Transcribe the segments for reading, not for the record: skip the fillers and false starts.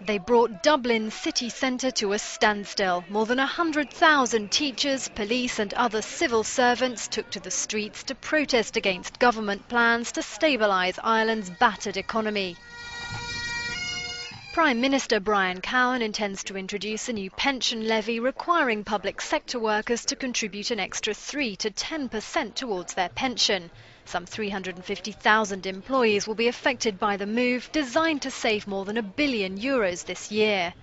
They brought Dublin's city centre to a standstill. More than 100,000 teachers, police and other civil servants took to the streets to protest against government plans to stabilise Ireland's battered economy. Prime Minister Brian Cowen intends to introduce a new pension levy requiring public sector workers to contribute an extra 3 to 10% towards their pension. Some 350,000 employees will be affected by the move, designed to save more than €1 billion this year.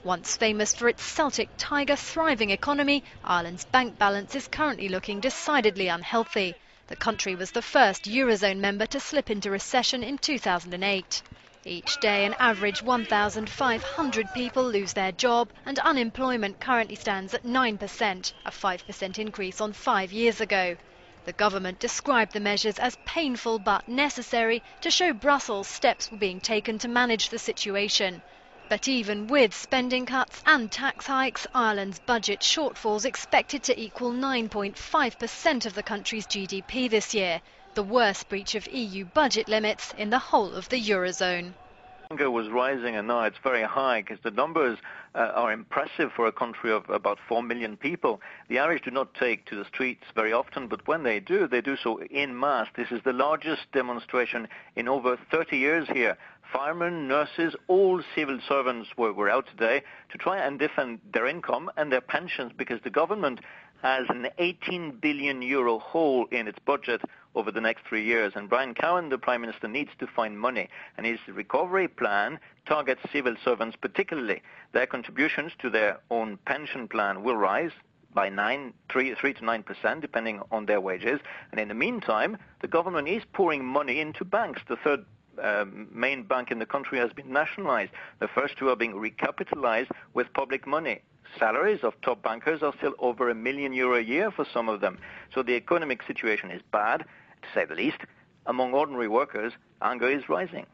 Once famous for its Celtic Tiger thriving economy, Ireland's bank balance is currently looking decidedly unhealthy. The country was the first Eurozone member to slip into recession in 2008. Each day, an average 1,500 people lose their job, and unemployment currently stands at 9%, a 5% increase on 5 years ago. The government described the measures as painful but necessary to show Brussels steps were being taken to manage the situation. But even with spending cuts and tax hikes, Ireland's budget shortfall is expected to equal 9.5% of the country's GDP this year, the worst breach of EU budget limits in the whole of the Eurozone. Hunger was rising, and now it's very high because the numbers are impressive for a country of about 4 million people. The Irish do not take to the streets very often, but when they do so en masse. This is the largest demonstration in over 30 years here. Firemen, nurses, all civil servants were out today to try and defend their income and their pensions, because the government has an €18 billion hole in its budget over the next 3 years. And Brian Cowen, the Prime Minister, needs to find money. And his recovery plan targets civil servants particularly. Their contributions to their own pension plan will rise by 3 to 9%, depending on their wages. And in the meantime, the government is pouring money into banks. The third main bank in the country has been nationalized. The first two are being recapitalized with public money. Salaries of top bankers are still over €1 million a year for some of them. So the economic situation is bad, to say the least. Among ordinary workers, anger is rising.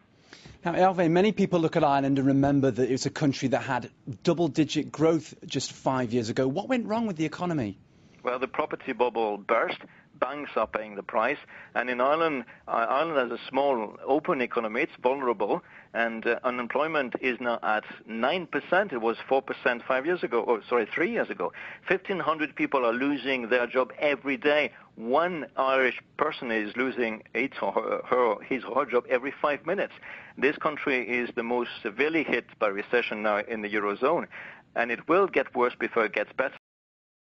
Now, Hervé, many people look at Ireland and remember that it was a country that had double-digit growth just 5 years ago. What went wrong with the economy? Well, the property bubble burst. Banks are paying the price. And in Ireland, Ireland has a small, open economy. It's vulnerable. And unemployment is now at 9%. It was 4% 3 years ago. 1,500 people are losing their job every day. One Irish person is losing his or her job every 5 minutes. This country is the most severely hit by recession now in the Eurozone. And it will get worse before it gets better.